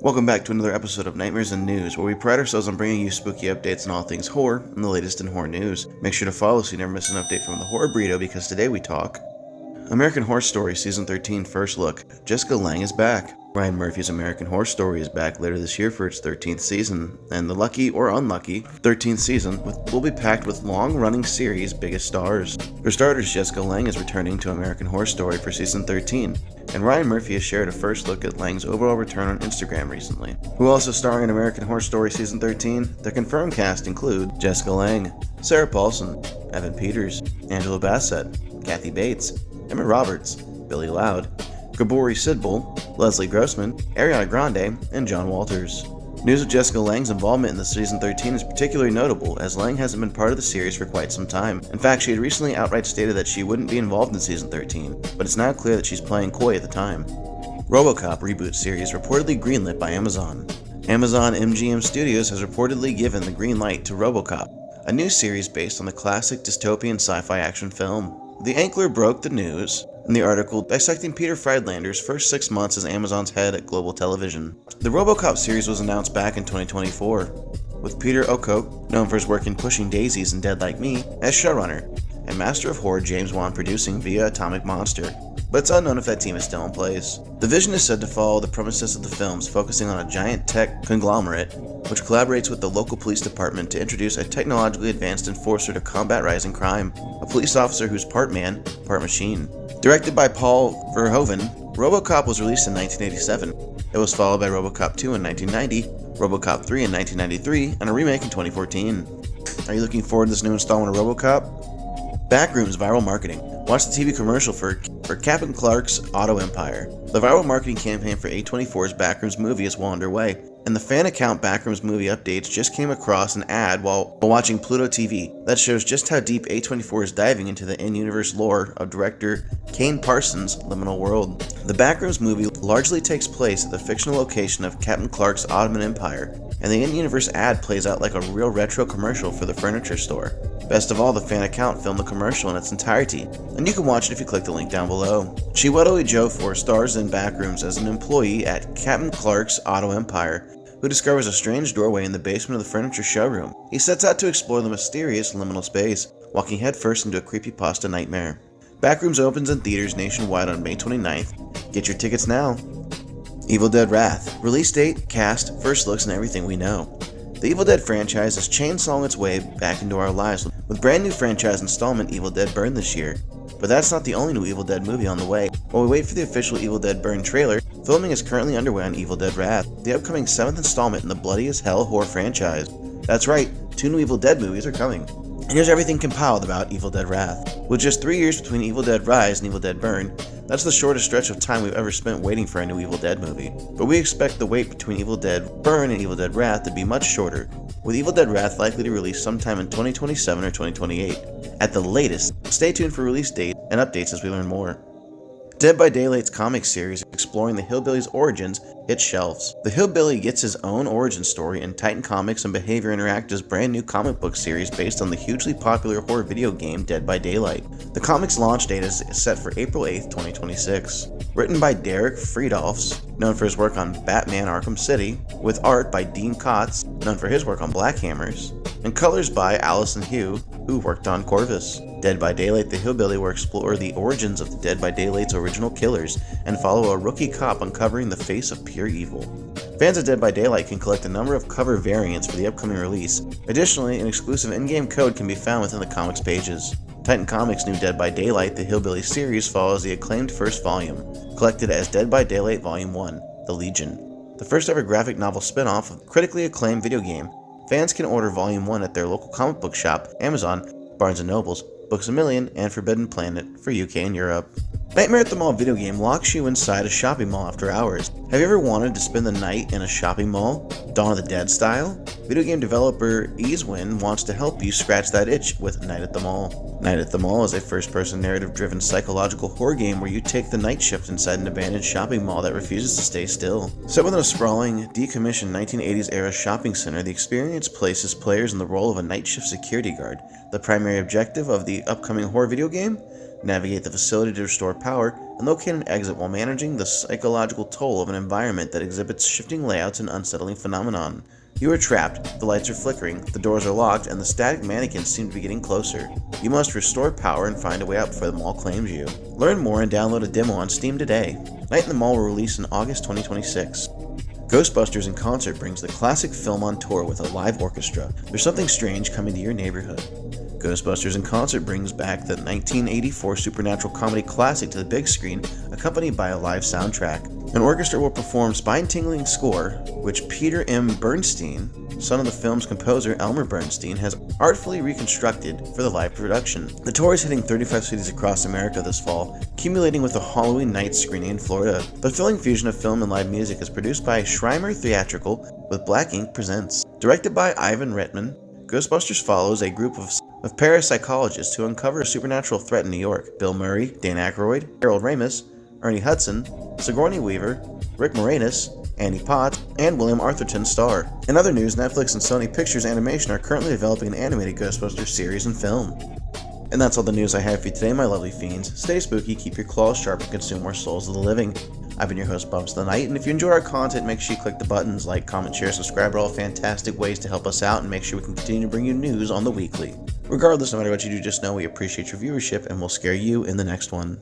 Welcome back to another episode of Nightmares and News, where we pride ourselves on bringing you spooky updates on all things horror and the latest in horror news. Make sure to follow so you never miss an update from the Horror Burrito, because today we talk American Horror Story Season 13 First Look. Jessica Lange is back. Ryan Murphy's American Horror Story is back later this year for its 13th season, and the lucky or unlucky 13th season will be packed with long-running series' biggest stars. For starters, Jessica Lange is returning to American Horror Story for Season 13, and Ryan Murphy has shared a first look at Lange's overall return on Instagram recently. Who also starring in American Horror Story Season 13? The confirmed cast include Jessica Lange, Sarah Paulson, Evan Peters, Angela Bassett, Kathy Bates, Emma Roberts, Billy Loud, Gabori Sidbul, Leslie Grossman, Ariana Grande, and John Walters. News of Jessica Lange's involvement in the Season 13 is particularly notable, as Lange hasn't been part of the series for quite some time. In fact, she had recently outright stated that she wouldn't be involved in Season 13, but it's now clear that she's playing coy at the time. RoboCop reboot series reportedly greenlit by Amazon. Amazon MGM Studios has reportedly given the green light to RoboCop, a new series based on the classic dystopian sci-fi action film. The Ankler broke the news in the article dissecting Peter Friedlander's first 6 months as Amazon's head at Global Television. The RoboCop series was announced back in 2024, with Peter Okoke, known for his work in Pushing Daisies and Dead Like Me, as showrunner, and Master of Horror James Wan producing via Atomic Monster, but it's unknown if that team is still in place. The vision is said to follow the premises of the films, focusing on a giant tech conglomerate which collaborates with the local police department to introduce a technologically advanced enforcer to combat rising crime, a police officer who's part man, part machine. Directed by Paul Verhoeven, RoboCop was released in 1987. It was followed by RoboCop 2 in 1990, RoboCop 3 in 1993, and a remake in 2014. Are you looking forward to this new installment of RoboCop? Backrooms viral marketing. Watch the TV commercial for Captain Clark's Auto Empire. The viral marketing campaign for A24's Backrooms movie is well underway, and the fan account Backrooms Movie Updates just came across an ad while watching Pluto TV that shows just how deep A24 is diving into the in-universe lore of director Kane Parsons' liminal world. The Backrooms movie largely takes place at the fictional location of Captain Clark's Ottoman Empire, and the in-universe ad plays out like a real retro commercial for the furniture store. Best of all, the fan account filmed the commercial in its entirety, and you can watch it if you click the link down below. Chiwetel Ejiofor stars in Backrooms as an employee at Captain Clark's Auto Empire, who discovers a strange doorway in the basement of the furniture showroom. He sets out to explore the mysterious liminal space, walking headfirst into a creepypasta nightmare. Backrooms opens in theaters nationwide on May 29th. Get your tickets now. Evil Dead Wrath. Release date, cast, first looks, and everything we know. The Evil Dead franchise is chainsawing its way back into our lives with brand new franchise installment Evil Dead Burn this year. But that's not the only new Evil Dead movie on the way. While we wait for the official Evil Dead Burn trailer, filming is currently underway on Evil Dead Wrath, the upcoming 7th installment in the Bloody as Hell horror franchise. That's right, 2 new Evil Dead movies are coming. And here's everything compiled about Evil Dead Wrath. With just 3 years between Evil Dead Rise and Evil Dead Burn, that's the shortest stretch of time we've ever spent waiting for a new Evil Dead movie. But we expect the wait between Evil Dead Burn and Evil Dead Wrath to be much shorter, with Evil Dead Wrath likely to release sometime in 2027 or 2028. At the latest, stay tuned for release date and updates as we learn more. Dead by Daylight's comic series exploring the Hillbilly's origins hits shelves. The Hillbilly gets his own origin story in Titan Comics and Behavior Interactive's brand new comic book series based on the hugely popular horror video game Dead by Daylight. The comic's launch date is set for April 8th, 2026. Written by Derek Friedolfs, known for his work on Batman Arkham City, with art by Dean Kotz, known for his work on Black Hammers, and colors by Allison Hugh, who worked on Corvus. Dead by Daylight, the Hillbilly will explore the origins of the Dead by Daylight's original killers and follow a rookie cop uncovering the face of pure evil. Fans of Dead by Daylight can collect a number of cover variants for the upcoming release. Additionally, an exclusive in-game code can be found within the comics pages. Titan Comics' new Dead by Daylight, the Hillbilly series follows the acclaimed first volume, collected as Dead by Daylight Volume 1, The Legion. The first ever graphic novel spin-off of the critically acclaimed video game. Fans can order Volume 1 at their local comic book shop, Amazon, Barnes & Nobles, Books A Million, and Forbidden Planet for UK and Europe. Nightmare at the Mall video game locks you inside a shopping mall after hours. Have you ever wanted to spend the night in a shopping mall, Dawn of the Dead style? Video game developer Easewin wants to help you scratch that itch with Night at the Mall. Night at the Mall is a first-person narrative-driven psychological horror game where you take the night shift inside an abandoned shopping mall that refuses to stay still. Set within a sprawling, decommissioned 1980s-era shopping center, the experience places players in the role of a night shift security guard. The primary objective of the upcoming horror video game? Navigate the facility to restore power and locate an exit while managing the psychological toll of an environment that exhibits shifting layouts and unsettling phenomenon. You are trapped, the lights are flickering, the doors are locked, and the static mannequins seem to be getting closer. You must restore power and find a way out before the mall claims you. Learn more and download a demo on Steam today. Night in the Mall will release in August 2026. Ghostbusters in Concert brings the classic film on tour with a live orchestra. There's something strange coming to your neighborhood. Ghostbusters in Concert brings back the 1984 supernatural comedy classic to the big screen, accompanied by a live soundtrack. An orchestra will perform spine-tingling score, which Peter M. Bernstein, son of the film's composer Elmer Bernstein, has artfully reconstructed for the live production. The tour is hitting 35 cities across America this fall, culminating with a Halloween night screening in Florida. The thrilling fusion of film and live music is produced by Schreimer Theatrical with Black Ink Presents. Directed by Ivan Reitman, Ghostbusters follows a group of parapsychologists who uncover a supernatural threat in New York. Bill Murray, Dan Aykroyd, Harold Ramis, Ernie Hudson, Sigourney Weaver, Rick Moranis, Annie Potts, and William Arthurton star. In other news, Netflix and Sony Pictures Animation are currently developing an animated Ghostbusters series and film. And that's all the news I have for you today, my lovely fiends. Stay spooky, keep your claws sharp, and consume more souls of the living. I've been your host, Bumps of the Night, and if you enjoy our content, make sure you click the buttons like, comment, share, subscribe are all fantastic ways to help us out and make sure we can continue to bring you news on the weekly. Regardless, no matter what you do, just know we appreciate your viewership and we'll scare you in the next one.